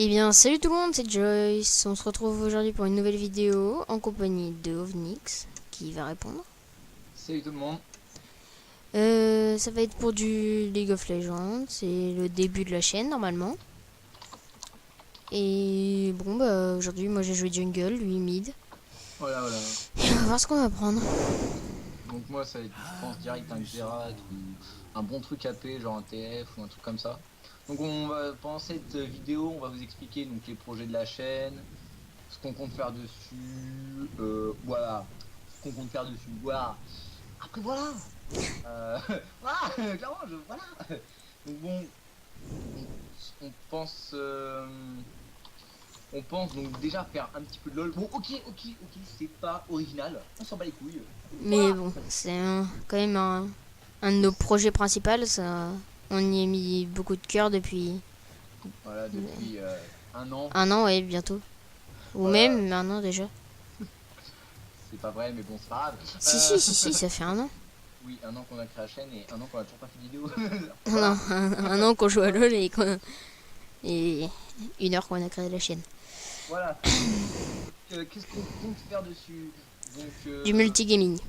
Eh bien, salut tout le monde, c'est Joyce. On se retrouve aujourd'hui pour une nouvelle vidéo en compagnie de Ovnix qui va répondre. Salut tout le monde. Ça va être pour du League of Legends. C'est le début de la chaîne normalement. Et bon, bah aujourd'hui, moi j'ai joué jungle, lui mid. Voilà, voilà. Et on va voir ce qu'on va prendre. Donc moi, ça va être, je pense, direct un Xerath ou un bon truc AP, genre un TF ou un truc comme ça. Donc pendant cette vidéo, on va vous expliquer donc les projets de la chaîne, ce qu'on compte faire dessus, voilà, ce qu'on compte faire dessus, voilà. Après voilà, euh, voilà, clairement, voilà. Donc bon, on, on pense, on pense donc déjà faire un petit peu de LOL. Bon, ok, c'est pas original, on s'en bat les couilles. Mais Voilà. bon, c'est quand même un de nos projets principaux. Ça, on y a mis beaucoup de cœur depuis Voilà, depuis un an. un an, ouais, bientôt. Ou Voilà, même un an déjà. c'est pas vrai, mais bon, c'est pas grave. Si, ça fait un an. Oui, un an qu'on a créé la chaîne et un an qu'on a toujours pas fait de vidéo. Non, Voilà, un an qu'on joue à LoL et une heure qu'on a créé la chaîne. voilà. Qu'est-ce qu'on compte faire dessus? Donc, Du multigaming.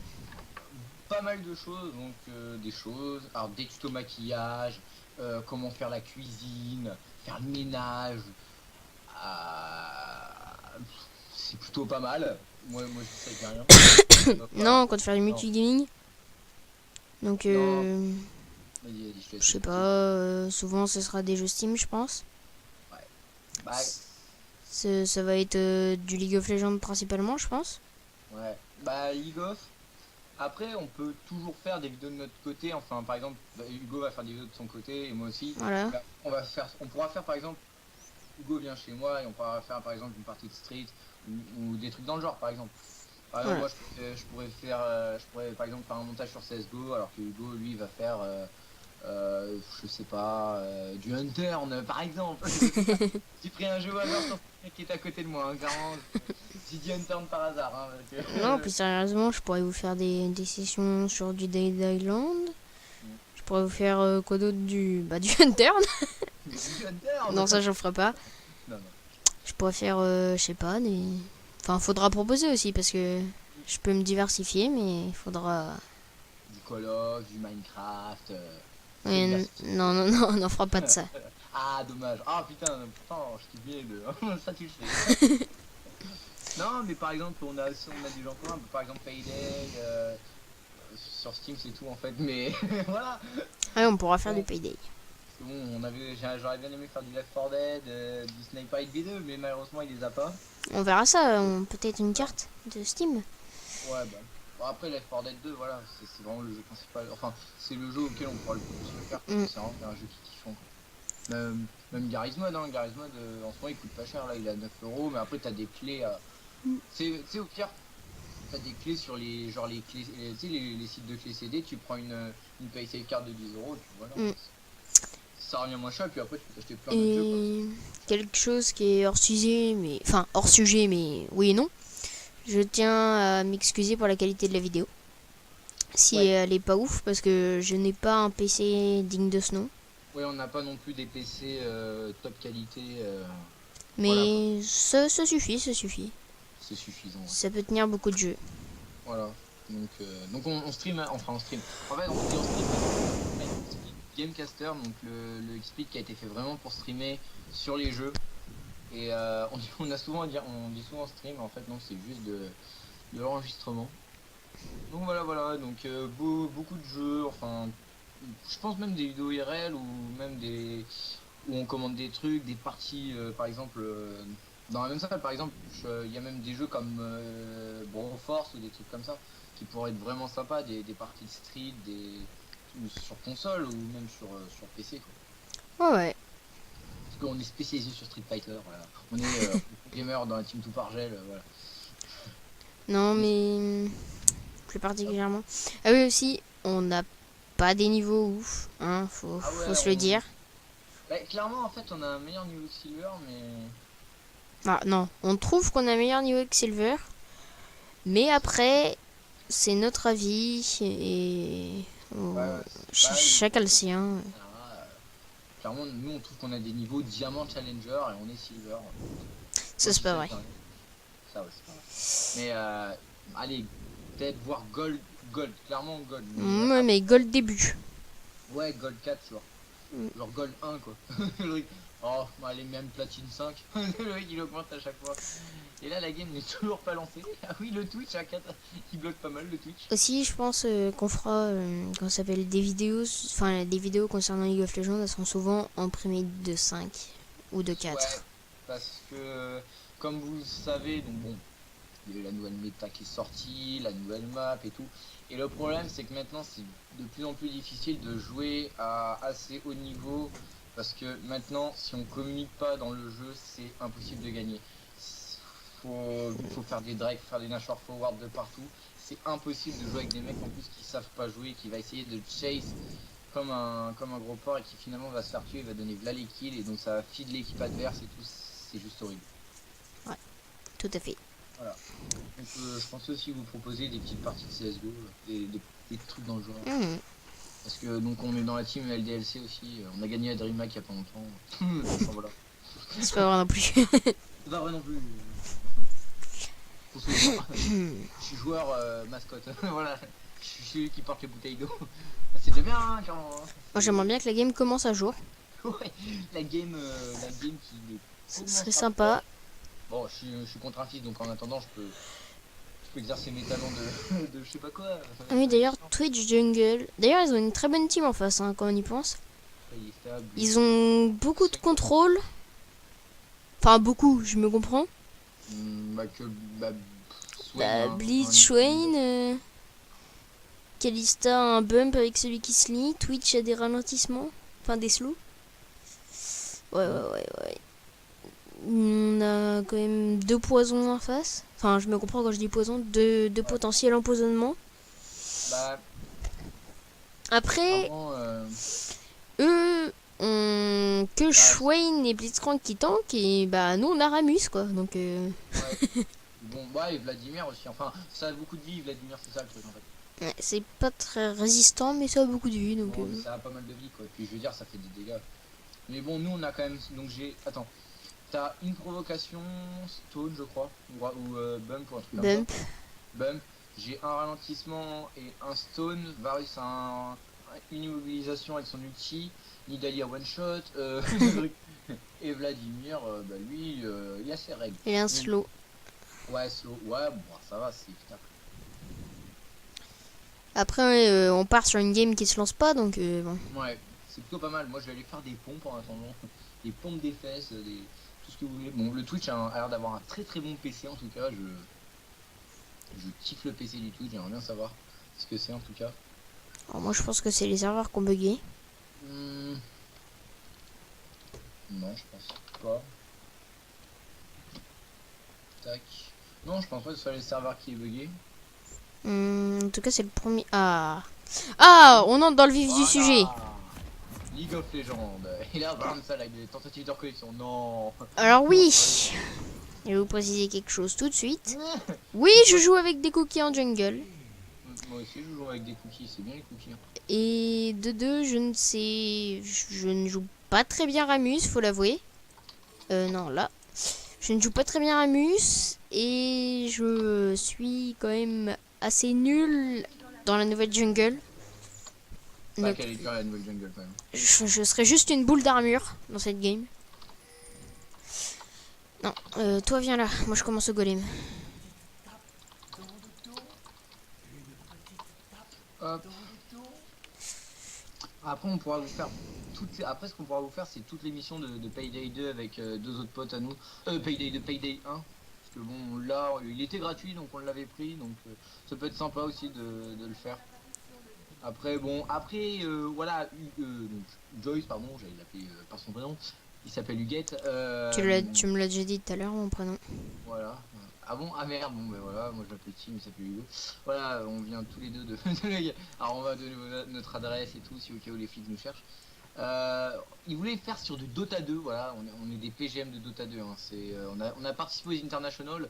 pas mal de choses. Donc, des choses. Alors, des tutos maquillage, comment faire la cuisine, faire le ménage. C'est plutôt pas mal. Moi, je dis ça avec rien. Non, Voilà. on compte faire du Non, multigaming. Donc, non, vas-y, je te je laisse sais pas, expliquer. souvent ce sera des jeux Steam, je pense. Ouais. Bah, Ça va être du League of Legends principalement, je pense. ouais. Bah, League of. Après, on peut toujours faire des vidéos de notre côté. Enfin, par exemple, Hugo va faire des vidéos de son côté et moi aussi. Voilà. Bah, on pourra faire par exemple, Hugo vient chez moi et on pourra faire par exemple une partie de Street ou des trucs dans le genre, par exemple. Par exemple, Voilà. moi, je pourrais faire, je pourrais par exemple faire un montage sur CS:GO, alors que Hugo, lui, va faire, je sais pas, du Hunter, par exemple. J'ai pris un jeu au hasard sur qui est à côté de moi, hein, clairement. J'ai dit Hunter par hasard. Hein, Non, plus sérieusement, je pourrais vous faire des sessions sur du Dead Island. Je pourrais vous faire quoi d'autre du Hunter. Du Hunter. Non, ça, j'en ferai pas. Non, non. Je pourrais faire, je sais pas, des... Enfin, faudra proposer aussi, parce que je peux me diversifier, mais il faudra... Du Call of, du Minecraft. Faut Ouais, diversifier. non, on n'en fera pas de ça. Ah, dommage. Ah, putain, pourtant, je t'ai bien de. Ça, tu le sais. Non, mais par exemple, on a des gens communs. Par exemple, Payday. Sur Steam, c'est tout en fait. Mais voilà. Ouais, on pourra faire du Bon, Payday. parce que bon, j'aurais bien aimé faire du Left 4 Dead, du Sniper Elite V2, mais malheureusement, il les a pas. On verra ça, peut-être une Voilà. carte de Steam. Ouais, bah. Bon, après, Left 4 Dead 2, voilà, c'est vraiment le jeu principal. Enfin, c'est le jeu auquel on pourra le plus le faire parce que Mm. c'est vraiment un jeu qui kiffant. Même Garry's Mod, hein, Garry's Mod en ce moment il coûte pas cher, là il est à 9 €, mais après t'as des clés à. Tu sais, au pire, t'as des clés sur les. Genre les clés. Tu sais, les sites de clés CD, tu prends une PaySafe card de 10 €, et puis voilà. Mm. Ça revient moins cher, et puis après tu peux t'acheter plein d'autres jeux comme ça. Et quelque chose qui est hors sujet, mais... Enfin, hors sujet, mais oui et non. Je tiens à m'excuser pour la qualité de la vidéo. Si Ouais, elle est pas ouf, parce que je n'ai pas un PC digne de ce nom. ouais, on n'a pas non plus des PC top qualité. Voilà quoi, Mais ça suffit, ça suffit. c'est suffisant. Ouais. Ça peut tenir beaucoup de jeux. Voilà. Donc on stream, hein, enfin on stream. En fait, on dit on stream parce qu'on a une XSplit Gamecaster, donc le XSplit qui a été fait vraiment pour streamer sur les jeux. Et on a souvent à dire, on dit souvent stream, mais en fait non, c'est juste de l'enregistrement. Donc voilà, donc beaucoup de jeux, enfin, je pense même des vidéos IRL ou même des où on commande des trucs, des parties, par exemple, dans la même salle, par exemple, il y a même des jeux comme Broforce ou des trucs comme ça qui pourraient être vraiment sympas, des parties de Street, ou sur console ou même sur PC quoi. Ouais, ouais. Parce qu'on est spécialisé sur Street Fighter, voilà. On est gamer dans la team tout par gel, voilà. Non, mais plus particulièrement. Ah oui, aussi, on n'a pas des niveaux ouf, hein, Ah faut ouais, se le dire. bah, clairement en fait on a un meilleur niveau que Silver, mais Ah non, on trouve qu'on a un meilleur niveau que Silver, mais après, c'est notre avis et ouais, ouais, bah, chacun le sien. voilà. Clairement, nous, on trouve qu'on a des niveaux diamant challenger et on est silver. Ça, c'est pas vrai. Ça, ouais, c'est pas vrai. Mais, allez, peut-être voir gold, clairement gold. Ouais, mais gold début. Ouais, gold 4, genre. Mm. Genre gold 1, quoi. Oh, bah, allez, même platine 5. Le mec, il augmente à chaque fois. Et là, la game n'est toujours pas lancée. Ah oui, le Twitch, il bloque pas mal, le Twitch. Aussi, je pense qu'on fera, comment ça s'appelle, des vidéos, enfin, des vidéos concernant League of Legends, elles sont souvent imprimées de 5 ou de 4. Ouais, parce que, comme vous le savez, donc bon, il y a eu la nouvelle méta qui est sortie, la nouvelle map et tout. Et le problème, c'est que maintenant, c'est de plus en plus difficile de jouer à assez haut niveau. Parce que maintenant, si on communique pas dans le jeu, c'est impossible de gagner. Il faut faire des drives, faire des nashor forward de partout. C'est impossible de jouer avec des mecs en plus qui savent pas jouer, qui va essayer de chase comme un gros porc et qui finalement va se faire tuer, va donner v'là les kills et donc ça va feed l'équipe adverse et tout. C'est juste horrible. Tout à fait. Voilà. Donc je pense aussi vous proposer des petites parties de CSGO, des trucs dans le genre. Mhm. Parce que donc on est dans la team LDLC aussi, on a gagné à DreamHack il y a pas longtemps. Enfin, voilà. C'est pas vrai non plus. C'est pas vrai non plus. Faut se le dire. Je suis joueur mascotte. Voilà. Je suis celui qui porte les bouteilles d'eau. C'est bien hein, quand. Moi, j'aimerais bien que la game commence à jour. Ouais. La game qui ne Ce commencera serait sympa. pas. Bon, je suis contre un fils, donc en attendant, je peux exercer mes talents de je sais pas quoi. Ah oui, d'ailleurs, Twitch Jungle. D'ailleurs, ils ont une très bonne team en face, hein, quand on y pense. Il est stable. Ils ont beaucoup de contrôle. Enfin, beaucoup, je me comprends. Bah que Blitz, Swain, Kalista a un bump avec celui qui se lit. Twitch a des ralentissements. Enfin, des slows. Ouais. On a quand même 2 poisons en face. Enfin, je me comprends quand je dis poison. Deux potentiels empoisonnements. Bah, Après, vraiment, eux ont que Swain et Blitzcrank qui tankent. Et bah, nous, on a Ramus, quoi. Donc, ouais. Bon, bah, et Vladimir aussi. Enfin, ça a beaucoup de vie, Vladimir, c'est ça le truc en fait. ouais, c'est pas très résistant, mais ça a beaucoup de vie. Donc, Bon, ça a pas mal de vie quoi. Puis je veux dire, ça fait des dégâts. Mais bon, nous on a quand même. Donc j'ai. Attends. T'as une provocation, stone, je crois. Ou bump ou un truc comme bump. ça. Bump. J'ai un ralentissement et un stone. Varus a une immobilisation avec son ulti. Nidalee a one shot. Et Vladimir, bah lui, il a ses règles. Et un slow. Ouais, slow. Ouais, bon, ça va, c'est équitable. Après, on part sur une game qui se lance pas, donc bon. Ouais, c'est plutôt pas mal. Moi, je vais aller faire des pompes en attendant. Des pompes des fesses, tout ce que vous voulez. Bon, le Twitch a l'air d'avoir un très très bon PC en tout cas. Je kiffe le PC du Twitch, j'aimerais bien savoir ce que c'est en tout cas. Alors moi, je pense que c'est les serveurs qui ont bugué. Non, je pense pas. Tac. Non, je pense pas que ce soit les serveurs qui est bugué. En tout cas, c'est le premier. Ah, on entre dans le vif du sujet. League of Legends. Et là, bam, ça, avec des tentatives de reconnexion. Non. Alors oui, je vais vous préciser quelque chose tout de suite. Oui, je joue avec des cookies en jungle. Moi aussi, je joue avec des cookies. C'est bien les cookies. Hein. Et de deux, je ne joue pas très bien Ramus, faut l'avouer. Non, là. Je ne joue pas très bien Ramus. Et je suis quand même assez nul dans la nouvelle jungle. Pas qu'elle est dure la nouvelle jungle quand même. Je serais juste une boule d'armure dans cette game. Non, toi viens là, moi je commence au golem. Hop. Après on pourra vous faire Après ce qu'on pourra vous faire c'est toutes les missions de Payday 2 avec deux autres potes à nous. Payday 2, Payday 1. Parce que bon là il était gratuit donc on l'avait pris donc ça peut être sympa aussi de le faire. Après bon voilà donc, Joyce pardon j'allais l'appeler par son prénom. Il s'appelle Huguette. Tu me l'as déjà dit tout à l'heure mon prénom. Voilà. Ah bon? Ah merde, bon ben voilà, moi je m'appelle Tim, il s'appelle Hugo. Voilà, on vient tous les deux de alors on va donner notre adresse et tout, si au cas où les flics nous cherchent. Il voulait faire sur du Dota 2, voilà, on est des PGM de Dota 2, hein. On a participé aux International,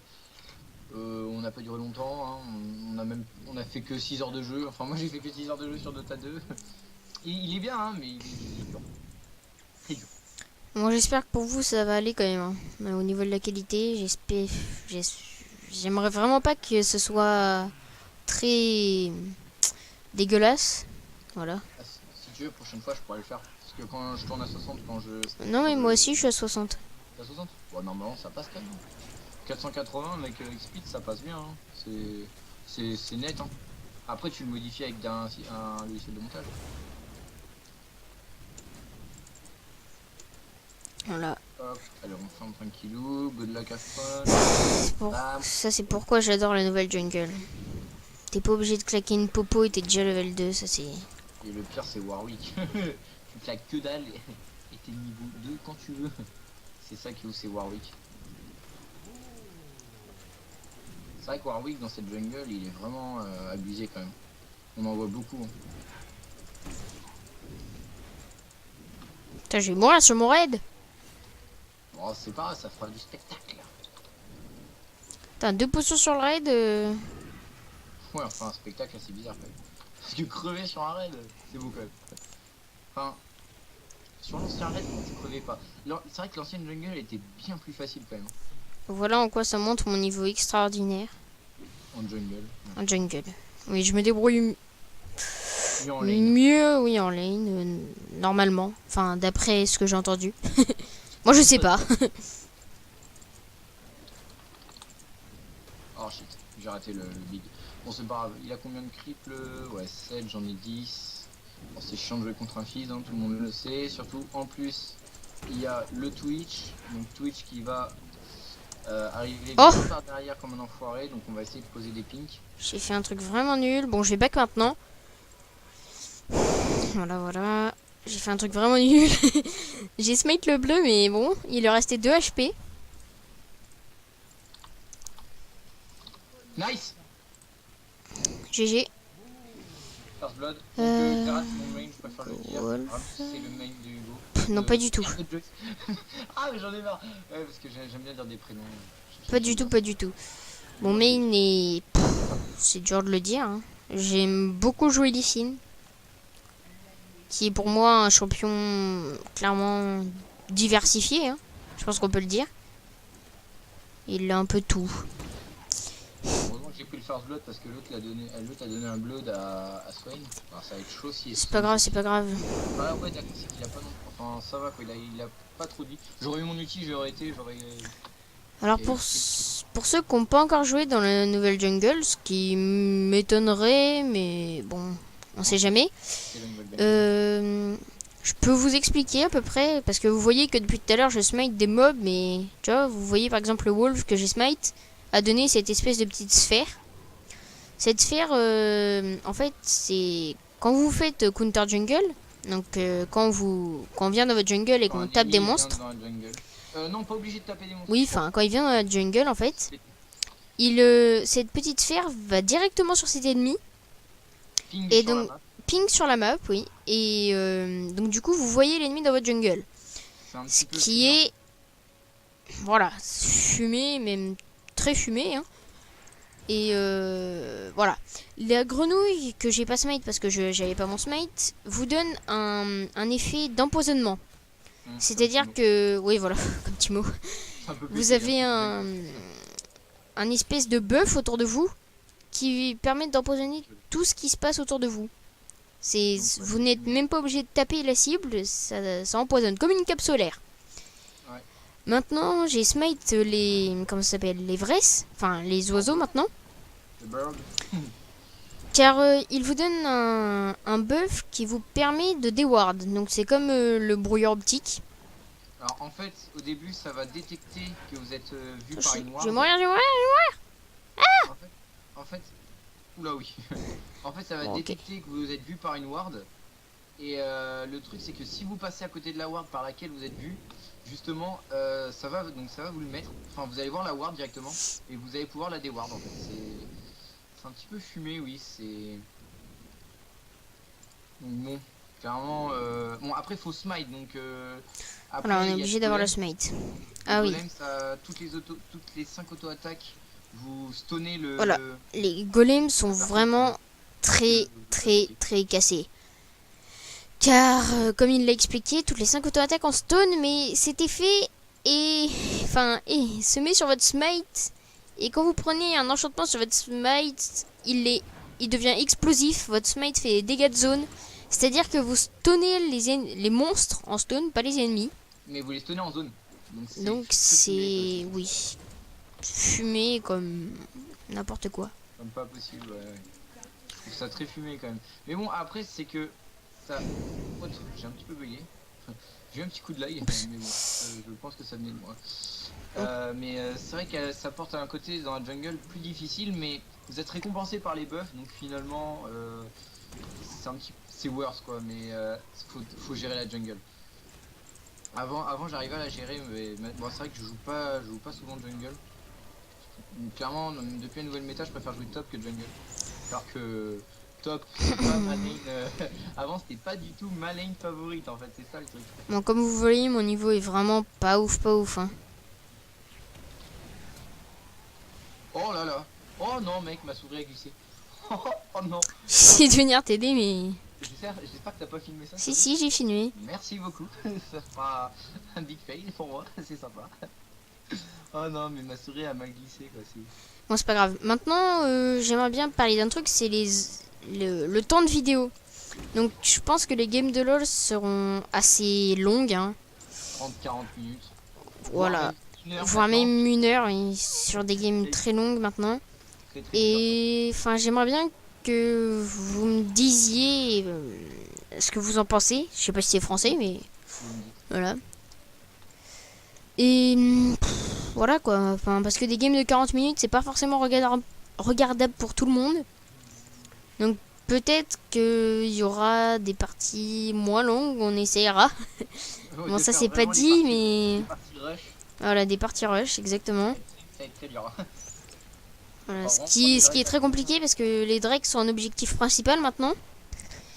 on n'a pas duré longtemps, hein. On a fait que 6 heures de jeu, enfin moi j'ai fait que 6 heures de jeu sur Dota 2. Il est bien, hein, mais il est dur. Moi j'espère que pour vous ça va aller quand même, hein. Mais au niveau de la qualité, j'aimerais vraiment pas que ce soit très dégueulasse. Voilà. Ah, si tu veux, prochaine fois, je pourrais le faire. Parce que quand je tourne à 60, Non mais moi aussi je suis à 60. À 60 bon, normalement, ça passe quand même. 480 avec Xpeed, ça passe bien. Hein. C'est net. Hein. Après, tu le modifies avec un logiciel de montage. Voilà. Hop, allez, on ferme tranquillou. Good luck à fun. Ça c'est pourquoi j'adore la nouvelle jungle. T'es pas obligé de claquer une popo et t'es déjà level 2, ça c'est... Et le pire, c'est Warwick. Tu claques que dalle et t'es niveau 2 quand tu veux. C'est ça qui est où c'est Warwick. C'est vrai que Warwick dans cette jungle, il est vraiment abusé quand même. On en voit beaucoup. Hein. Putain, je vais mourir sur mon raid. Bon, c'est pas grave, ça fera du spectacle. T'as 2 potions sur le raid. Ouais, enfin, un spectacle assez bizarre quand même. Parce que crever sur un raid, c'est beau quand même. Enfin, sur l'ancien raid, tu crevais pas. C'est vrai que l'ancienne jungle était bien plus facile quand même. Voilà en quoi ça montre mon niveau extraordinaire. En jungle. En jungle. Oui, je me débrouille Et en lane. mieux, oui, en lane, normalement. Enfin, d'après ce que j'ai entendu. Moi, je sais pas. Oh shit, j'ai raté le big. Bon, c'est pas grave. Il a combien de cripples? Ouais, 7, j'en ai 10. Bon, c'est chiant de jouer contre un fils, hein, tout le monde le sait. Surtout, en plus, il y a le Twitch. Donc, Twitch qui va arriver par derrière comme un enfoiré. Donc, on va essayer de poser des pinks. J'ai fait un truc vraiment nul. Bon, je vais back maintenant. Voilà, voilà. J'ai fait un truc vraiment nul. J'ai smite le bleu, mais bon, il lui restait 2 HP. Nice! GG. First blood. Donc, Karat, c'est mon main, je préfère le dire. C'est le main de Hugo. Non, pas du tout. Ah, mais j'en ai marre. Ouais, parce que j'aime bien dire des prénoms. Pas du tout, pas du tout. Mon main est... C'est dur de le dire. Hein. J'aime beaucoup jouer Lee Sin, qui est pour moi un champion clairement diversifié. Hein. Je pense qu'on peut le dire. Il a un peu tout. Heureusement que j'ai pris le first blood parce que l'autre a donné un blood à Swain. Alors ça va être chaud si... C'est pas grave, c'est pas grave. Bah ouais, d'accord, c'est qu'il a pas non... Enfin, ça va quoi, il a pas trop dit. J'aurais eu mon ulti, j'aurais... Alors pour ceux qui n'ont pas encore joué dans la nouvelle jungle, ce qui m'étonnerait, mais bon, on sait jamais. Je peux vous expliquer à peu près, parce que vous voyez que depuis tout à l'heure je smite des mobs, mais tu vois, vous voyez par exemple le wolf que j'ai smite a donné cette espèce de petite sphère. Cette sphère, en fait, c'est quand vous faites counter jungle, donc quand on vient dans votre jungle et qu'on tape des monstres. Non, pas obligé de taper des monstres. Oui, enfin, quand il vient dans la jungle, en fait, cette petite sphère va directement sur cet ennemi. Et donc, ping sur la map, oui. Et donc, du coup, vous voyez l'ennemi dans votre jungle. Ce qui est, voilà, fumé, même très fumé. Hein. Et voilà. La grenouille que j'ai pas smite parce que j'avais pas mon smite vous donne un effet d'empoisonnement. C'est-à-dire que, oui voilà, comme petit mot, vous avez un espèce de buff autour de vous qui permet d'empoisonner tout ce qui se passe autour de vous. Vous n'êtes même pas obligé de taper la cible, ça empoisonne comme une cape solaire. Ouais. Maintenant, j'ai smite comment ça s'appelle, les vresses, enfin les oiseaux maintenant. Car il vous donne un buff qui vous permet de déward. Donc c'est comme le brouillard optique. Alors en fait, au début, ça va détecter que vous êtes vu par une ward. Je vais mourir, je vais mourir, Ah en fait, oula oui. En fait, ça va détecter que vous êtes vu par une ward. Et le truc, c'est que si vous passez à côté de la ward par laquelle vous êtes vu, justement, ça va vous le mettre. Enfin, vous allez voir la ward directement et vous allez pouvoir la déward en fait. C'est un petit peu fumé, oui. C'est donc bon, clairement. Bon, après, faut smite, donc. Après, voilà, on est obligé d'avoir le smite. Ah oui. Toutes les 5 auto-attaques, vous stonnez le. Voilà, les golems sont vraiment très cassés. Car, comme il l'a expliqué, toutes les 5 auto-attaques en stone, mais cet effet est semé sur votre smite. Et quand vous prenez un enchantement sur votre smite, il devient explosif. Votre smite fait des dégâts de zone. C'est-à-dire que vous stunnez les monstres en stone, pas les ennemis. Mais vous les tenez en zone. Donc c'est... Oui. Fumé comme n'importe quoi. Comme pas possible, ouais. Je trouve ça très fumé quand même. Mais bon, après, c'est que ça... Autre, j'ai un petit peu bugué. J'ai eu un petit coup de lag, mais bon, je pense que ça venait de moi. C'est vrai que ça porte un côté dans la jungle plus difficile, mais vous êtes récompensé par les buffs, donc finalement, c'est worse quoi, mais faut gérer la jungle. Avant j'arrivais à la gérer, mais bon, c'est vrai que je joue pas souvent jungle. Clairement, depuis la nouvelle méta, je préfère jouer top que jungle. Alors que top, c'est pas ma lane. Avant, c'était pas du tout ma lane favorite en fait, c'est ça le truc. Bon, comme vous voyez, mon niveau est vraiment pas ouf, hein. Oh là là. Oh non, mec, ma souris a glissé. Oh non. J'essaie de venir t'aider, mais... J'espère que t'as pas filmé ça. Si, j'ai filmé. Merci beaucoup. Ça fera un big fail pour moi, c'est sympa. Oh non, mais ma souris a mal glissé quoi. Bon, c'est pas grave. Maintenant, j'aimerais bien parler d'un truc, c'est le temps de vidéo. Donc, je pense que les games de LoL seront assez longues, hein. 30-40 minutes. Voilà. Voire même 1 heure, et sur des games très longues maintenant. Très, Et enfin, j'aimerais bien que vous me disiez ce que vous en pensez. Je sais pas si c'est français, mais voilà. Et voilà quoi. Enfin, parce que des games de 40 minutes, c'est pas forcément regardable pour tout le monde. Donc peut-être qu'il y aura des parties moins longues, on essayera. Bon, ça c'est pas dit, mais voilà, des parties rush, exactement. Ça va être très dur. Voilà, ce qui est très compliqué parce que les drakes sont un objectif principal maintenant.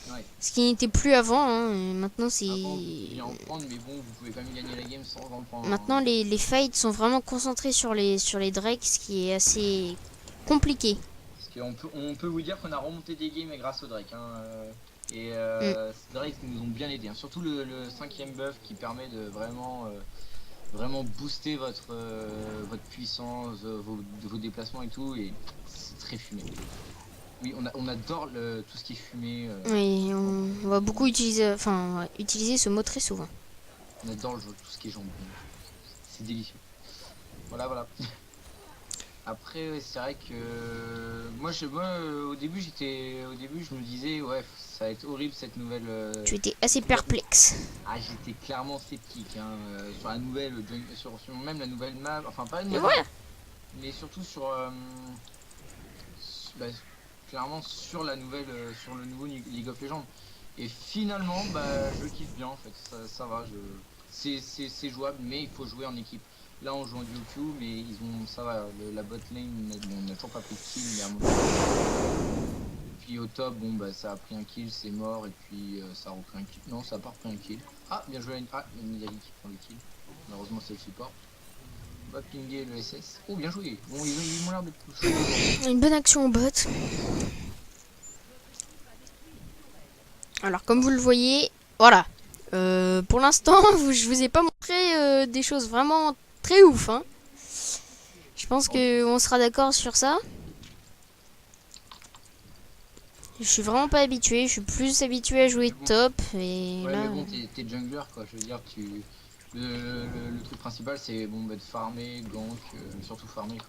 Ouais. Ce qui n'était plus avant, hein. Maintenant c'est... En prendre, mais bon, vous pouvez quand même gagner la game sans en prendre. Maintenant les fights sont vraiment concentrés sur les drakes, ce qui est assez compliqué. Parce on peut vous dire qu'on a remonté des games grâce au Drake. Hein, et ces Drakes nous ont bien aidé. Hein. Surtout le 5ème buff qui permet de vraiment booster votre puissance, vos déplacements et tout. Et c'est très fumé. Oui, on adore tout ce qui est fumé. Oui, on va beaucoup utiliser ce mot très souvent. On adore tout ce qui est jambon. C'est délicieux. Voilà. Après, c'est vrai que moi, au début, je me disais, ouais, ça va être horrible cette nouvelle. Tu étais assez perplexe. Ah, j'étais clairement sceptique hein, sur la nouvelle, sur même la nouvelle map, enfin pas la nouvelle, Voilà. mais surtout sur, clairement sur la nouvelle, sur le nouveau League of Legends. Et finalement, je kiffe bien en fait, ça va, c'est jouable, mais il faut jouer en équipe. Là on joue en duo mais ça va, la bot lane, on n'a toujours pas pris de kill, mais à un moment. Puis au top, ça a pris un kill, c'est mort, et puis ça a repris un kill. Non, ça a pas repris un kill. Ah, bien joué, il y a Nidali qui prend le kill. Malheureusement c'est le support. On va pinguer le SS. Oh, bien joué. Bon, ils m'ont l'air d'être plus chauds. Une bonne action au bot. Alors comme vous le voyez, voilà. Pour l'instant, je vous ai pas montré des choses vraiment très ouf, hein. Je pense qu'on sera d'accord sur ça. Je suis vraiment pas habitué, je suis plus habitué à jouer top. Et ouais, là... mais bon, t'es jungler quoi, je veux dire, le truc principal c'est de farmer, gank, surtout farmer.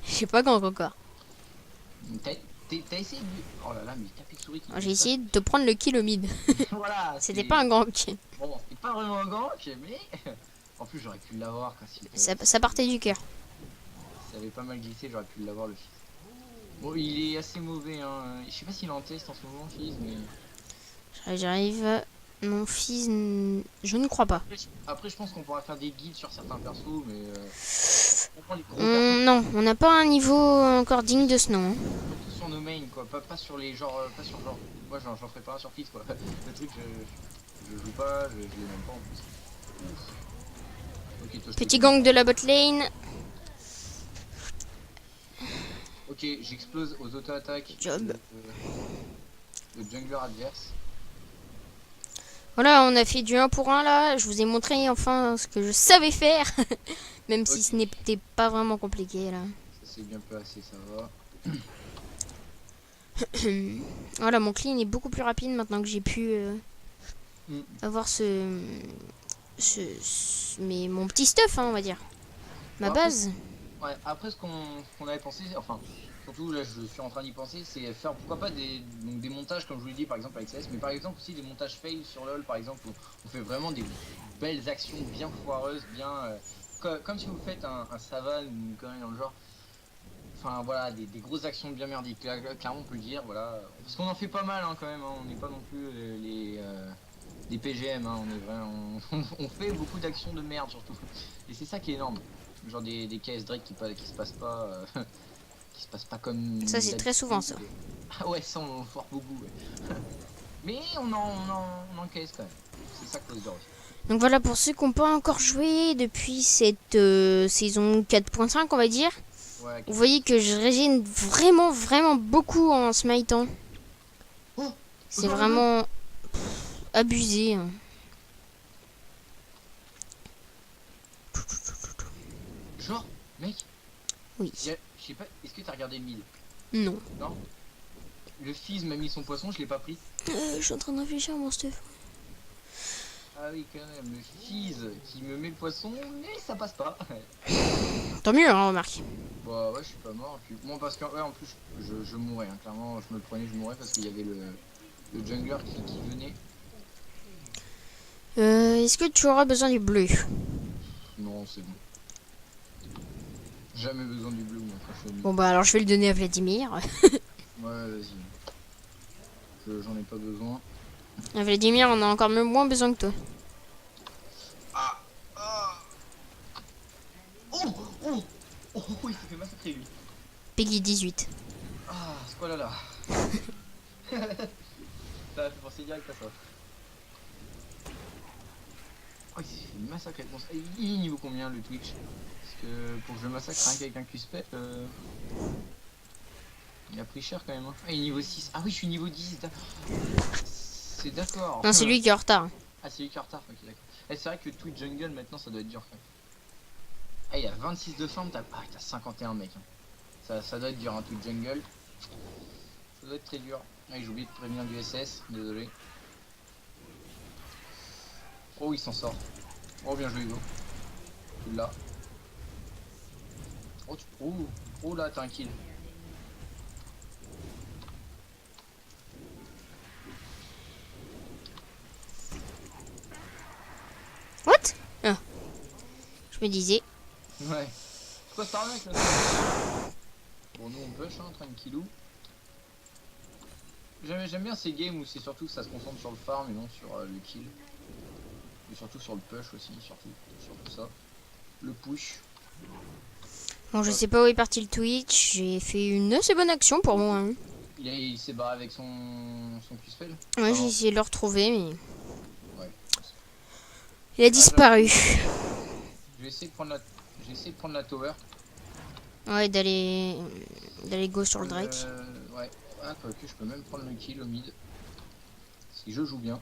J'ai pas gank encore. T'as essayé de... Oh là là, mais taper souris. J'ai essayé de te prendre le kill au mid. Voilà, c'était pas un gank. Bon, c'était pas vraiment un gank, mais en plus j'aurais pu l'avoir quand ça partait du cœur. Ça avait pas mal glissé, j'aurais pu l'avoir le fils. Bon, il est assez mauvais, hein. Je sais pas s'il est en test en ce moment, Fizz, mais... J'arrive... Non, Fizz... Je ne crois pas. Après, je pense qu'on pourra faire des guides sur certains persos, mais... non, on n'a pas un niveau encore digne de ce nom. Hein. Surtout sur nos mains, quoi. Pas sur les genres... Pas sur genre... Moi, j'en ferai pas un sur Fizz, quoi. Le truc, je joue pas, je l'ai même pas en plus. Okay, petit gank de la bot lane. Ok, j'explose aux auto-attaques Job. le jungler adverse. Voilà, on a fait du 1 pour 1 là. Je vous ai montré enfin ce que je savais faire. Même si Ok. ce n'était pas vraiment compliqué là. Ça s'est bien passé, ça va. Voilà, mon clean est beaucoup plus rapide maintenant que j'ai pu Mm. avoir mais mon petit stuff, hein, on va dire. Bon, Ma après, base. ouais, après ce qu'on avait pensé, enfin, surtout là je suis en train d'y penser, c'est faire pourquoi pas donc des montages comme je vous l'ai dit par exemple avec CS, mais par exemple aussi des montages fail sur LoL par exemple où on fait vraiment des belles actions bien foireuses, bien comme si vous faites un savane ou une connerie dans le genre. Enfin voilà, des grosses actions bien merdiques, clairement on peut le dire, voilà. Parce qu'on en fait pas mal hein, quand même, hein. On n'est pas non plus des PGM, hein. On est vraiment, on fait beaucoup d'actions de merde surtout. Et c'est ça qui est énorme. Genre des KS Drake qui se passent pas, qui se passent pas comme Ça, c'est très souvent ça. d'habitude. Ah ouais, ça on fort beaucoup. Ouais. Mais on en KS quand même. C'est ça qu'il faut se dire aussi. Donc voilà, pour ceux qui n'ont pas encore joué depuis cette saison 4.5, on va dire. Ouais. Vous voyez que je régène vraiment, vraiment beaucoup en smitant. Oh, C'est vraiment abusé, hein. genre, mec, Oui. je sais pas, est-ce que t'as regardé le mid? Non. Non. Le Fizz m'a mis son poisson, je l'ai pas pris. Je suis en train de réfléchir à mon stuff. Ah oui, quand même, le Fizz qui me met le poisson, mais ça passe pas. Tant mieux, hein, remarque. Bah ouais, je suis pas mort. Puis, bon, parce que ouais, en plus, je mourrais. Hein. Clairement, je me le prenais, je mourrais parce qu'il y avait le jungler qui venait. Est-ce que tu auras besoin du bleu? Non, c'est bon. Jamais besoin du bleu, moi, quand je suis au mid. Bon bah alors je vais le donner à Vladimir. Ouais, vas-y. J'en ai pas besoin. À Vladimir, on a encore même moins besoin que toi. Ah, ah. Oh, oh, oh, oh, il s'est fait massacrer lui. Peggy 18. Ah, c'est quoi là? Ça m'a fait penser direct à ça. Oh, il s'est fait massacrer. Bon, il est niveau combien le Twitch? Parce que pour que je le massacre rien qu'avec un Q-spec, il a pris cher quand même. Hein. Ah, il est niveau 6. Ah oui, je suis niveau 10. C'est d'accord. Non, c'est lui qui est en retard. Ah, c'est lui qui est en retard. Ok, d'accord. Eh, c'est vrai que Twitch Jungle maintenant ça doit être dur quand même. Ah, il a 26 de farm. T'as 51 mec. Hein. Ça doit être dur, un Twitch Jungle. Ça doit être très dur. Ah, j'ai oublié de prévenir du SS. Désolé. Oh, il s'en sort. Oh, bien joué, Hugo. Tu l'as. Oh, oh là, t'as un kill. What? Ah. Je me disais. Ouais. C'est quoi cette arnaque là? Bon, nous on push, hein, tranquillou. J'aime bien ces games où c'est surtout que ça se concentre sur le farm et non sur le kill. Et surtout sur le push aussi, surtout ça. Le push. Bon, je sais pas où est parti le Twitch. J'ai fait une assez bonne action pour moi. Hein. Il s'est barré avec son Q-spell. Ouais, j'ai essayé de le retrouver, mais Ouais. il a disparu. Je vais essayer de prendre la tower. Ouais, d'aller go sur le Drake. Ouais. Ah, quoique je peux même prendre le kill au mid. Si je joue bien.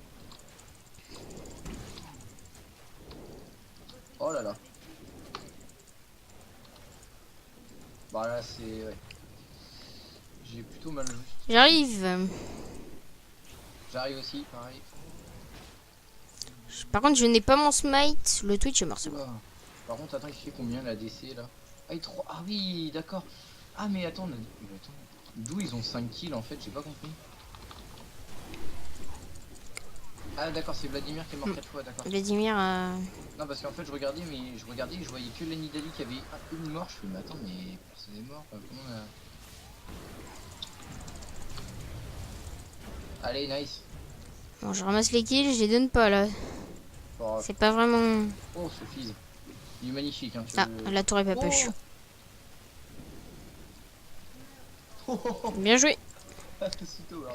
Oh là là. Bah là c'est... Ouais. J'ai plutôt mal juste. J'arrive. J'arrive aussi, pareil. Par contre, je n'ai pas mon smite. Le Twitch est mort, c'est bon. Oula. Par contre, attends, il fait combien la DC là? Ah, ah oui, d'accord. Ah, mais attends, attends. D'où ils ont 5 kills en fait, j'ai pas compris. Ah, d'accord, c'est Vladimir qui est mort 4 fois, d'accord. Vladimir. Non, parce qu'en fait, je regardais, et je voyais que la Nidali qui avait une mort. Je fais, mais attends, mais personne n'est mort. Comment on a... Allez, nice. Bon, je ramasse les kills, je les donne pas là. Oh, C'est pas vraiment. oh ce fils. Il est magnifique, hein. Ah, la tour est pas push. Oh. Bien joué. Sitôt, là.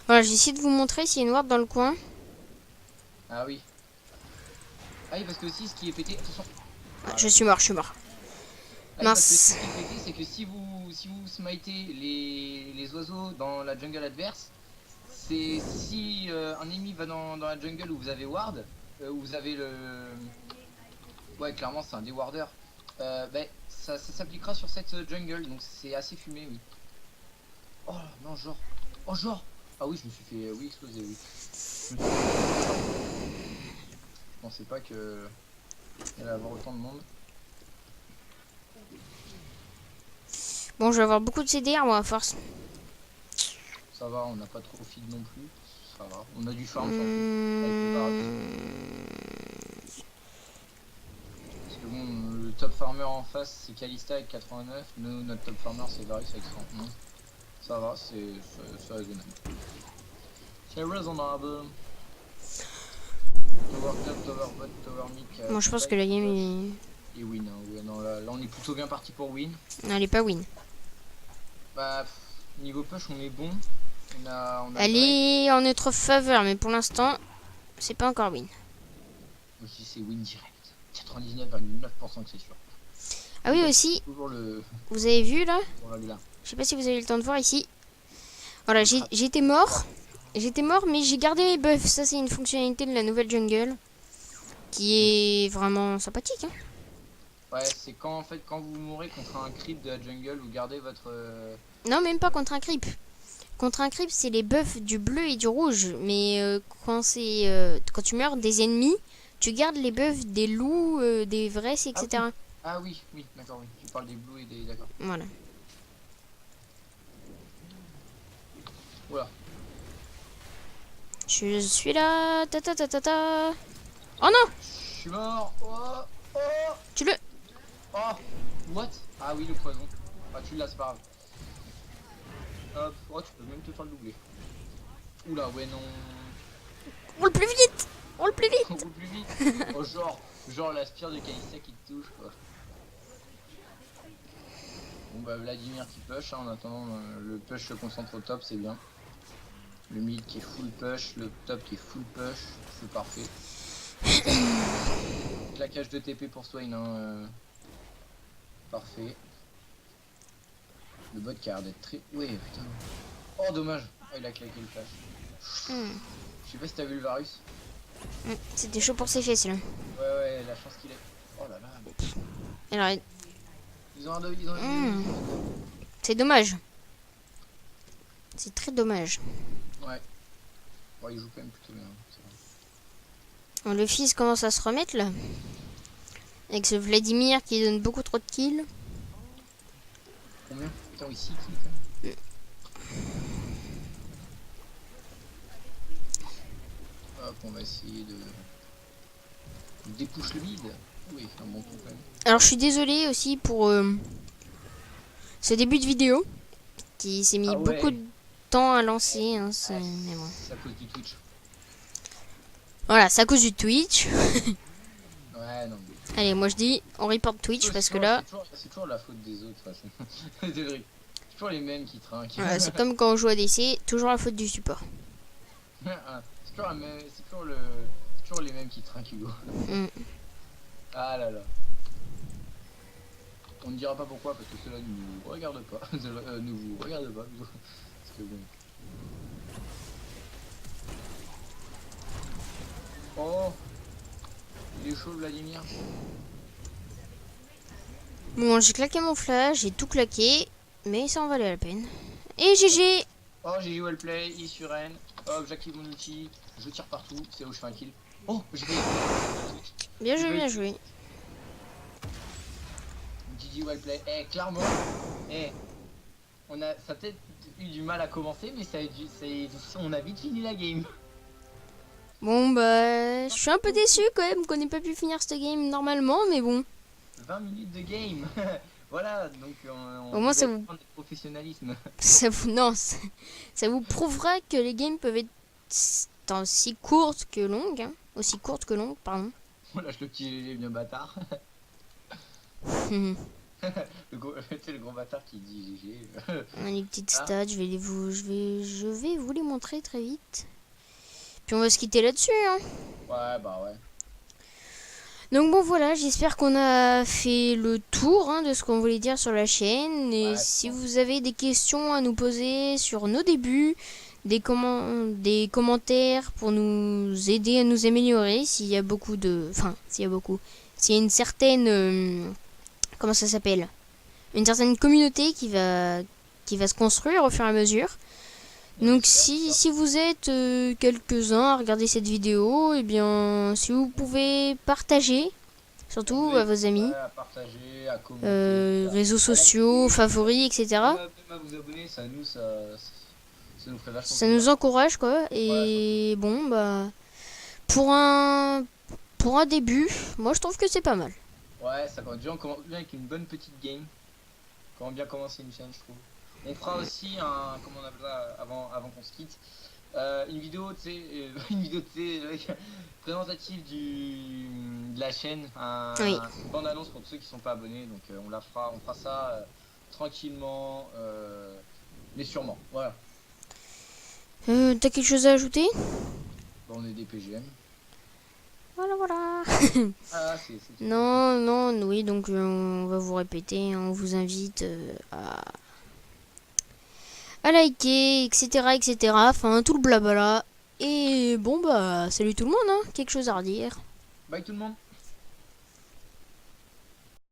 Voilà, j'essaie de vous montrer s'il y a une ward dans le coin. Ah oui. Ah oui, parce que aussi, ce qui est pété... Attention. Ah, je suis mort, je suis mort. Ah, parce que ce Mince. qui est écrit, c'est que si vous smitez les oiseaux dans la jungle adverse, c'est si un ennemi va dans la jungle où vous avez ward, où vous avez le... Ouais, clairement, c'est un déwarder. Ben, ça s'appliquera sur cette jungle, donc c'est assez fumé, oui. Oh non, genre. Oh, genre. Ah oui, je me suis fait oui, exploser, oui. Je pensais pas que il allait avoir autant de monde. Bon, je vais avoir beaucoup de CDR, moi, à force. Ça va, on n'a pas trop feed non plus. Ça va. On a du farm surtout. Avec le Varus. Hum, Parce que bon, le top farmer en face c'est Kalista avec 89. Nous, notre top farmer c'est Varus avec 111. Ça va, c'est raisonnable. C'est raisonnable. Tower top, tower bot, tower mid. Bon, je pense que la game est... Et win, hein. Ouais, non, là on est plutôt bien parti pour win. Non, elle est pas win. Bah, niveau push on est bon. On a Elle Drake. est en notre faveur, mais pour l'instant, c'est pas encore win. Moi je dis c'est win direct. 99,9% que c'est sûr. Ah oui, aussi, Toujours le... vous avez vu là? On va là. Je sais pas si vous avez eu le temps de voir ici. Voilà, j'étais mort. J'étais mort, mais j'ai gardé mes buffs. Ça, c'est une fonctionnalité de la nouvelle jungle qui est vraiment sympathique. Hein. Ouais, c'est quand en fait quand vous mourrez contre un creep de la jungle, vous gardez votre... Non, même pas contre un creep. Contre un creep, c'est les buffs du bleu et du rouge. Mais quand tu meurs des ennemis, tu gardes les buffs des loups, des vrais, etc. Ah oui, oui, d'accord, oui. Tu parles des blues et des... D'accord. Voilà. Voilà. Je suis là. Ta ta ta ta ta. Oh non, Je suis mort. Oh, oh, tu le... oh. What? Ah oui, le poison. Ah, tu l'as, c'est pas grave. Hop. Oh, tu peux même te faire le doubler. Oula, ouais, non. Roule plus vite. Roule plus vite. On roule plus vite. Oh, genre la spire de Kalista qui te touche, quoi. Bon, bah, Vladimir qui push, hein, en attendant, le push se concentre au top, c'est bien. Le mid qui est full push, le top qui est full push, c'est parfait. Claquage de TP pour Swain, hein, parfait. Le bot qui a l'air d'être très... Ouais, putain. Oh, dommage. Oh, il a claqué le flash. Je sais pas si t'as vu le Varus. C'était chaud pour ses fesses là. Ouais, la chance qu'il est. Oh là là. Alors, Ils ont un c'est dommage. C'est très dommage. Ouais. Bon, il joue quand même plutôt bien. Bon, le fils commence à se remettre là. Avec ce Vladimir qui donne beaucoup trop de kills. Combien? Putain, oui, 6 kills quand même. Hop, on va essayer de... Dépouche le mid. Oui, c'est un bon coup quand même. Alors je suis désolée aussi pour ce début de vidéo. Qui s'est mis Ah ouais. beaucoup de temps à lancer. Hein, mais bon. C'est à cause du Twitch. Voilà, c'est à cause du Twitch. Ouais, non mais... Allez, moi je dis, on report Twitch parce que là... C'est toujours la faute des autres, de toute façon. C'est vrai. C'est toujours les mêmes qui trinquent. Voilà, c'est comme quand on joue à DC, toujours la faute du support. C'est toujours les mêmes qui trinquent, Hugo. Ah là là. On ne dira pas pourquoi, parce que cela ne nous regarde pas. Ne vous regarde pas, plutôt. Parce que bon... Oh, il est chaud, Vladimir. Bon, j'ai claqué mon flash, j'ai tout claqué, mais ça en valait la peine. Et GG. Oh, j'ai joué le play, I sur N. Hop, j'active mon ulti, je tire partout, c'est où je fais un kill. Oh, j'ai fait... Bien joué, bien joué. GG Wellplay. Eh, clairement, ça a peut-être eu du mal à commencer, mais on a vite fini la game. Bon bah, je suis un peu déçu quand même qu'on n'ait pas pu finir cette game normalement, mais bon. 20 minutes de game. Voilà, donc Au moins ça vous... de professionnalisme. Ça vous prouvera que les games peuvent être aussi courtes que longues. Hein. Aussi courtes que longues, pardon. On lâche le petit GG bien bâtard. le gros bâtard qui dit GG. On a les petites stats, je vais vous les montrer très vite. Puis on va se quitter là-dessus. Hein. Ouais, bah ouais. Donc bon voilà, j'espère qu'on a fait le tour hein, de ce qu'on voulait dire sur la chaîne. Et Ouais, si bon. vous avez des questions à nous poser sur nos débuts, des commentaires pour nous aider à nous améliorer, s'il y a beaucoup de... Enfin, s'il y a une certaine... comment ça s'appelle? Une certaine communauté qui va se construire au fur et à mesure. On Donc espère ça. si vous êtes quelques-uns à regarder cette vidéo, eh bien si vous pouvez partager, Vous surtout pouvez, à vos amis, ouais, à partager, à commenter, réseaux à sociaux, liker, favoris, etc. même à vous abonner, ça nous ferait vachement Ça nous plaisir. encourage quoi. Ouais, Et bon bah pour un pour un début, moi je trouve que c'est pas mal. ouais, ça va. Déjà, on commence bien avec une bonne petite game. Comment bien commencer une chaîne, je trouve. On fera aussi un, comment on appelle ça, avant qu'on se quitte, une vidéo, tu sais, une vidéo, tu sais, présentative de la chaîne, Oui. une bande-annonce pour ceux qui sont pas abonnés. Donc, on fera ça tranquillement, mais sûrement. Voilà. T'as quelque chose à ajouter? Bon, on est des PGM. Voilà voilà. Ah, c'est tout. Non non oui donc on va vous répéter, hein, on vous invite à liker, etc., etc. Enfin, tout le blabla. Et bon, bah, salut tout le monde, hein. Quelque chose à redire. Bye tout le monde.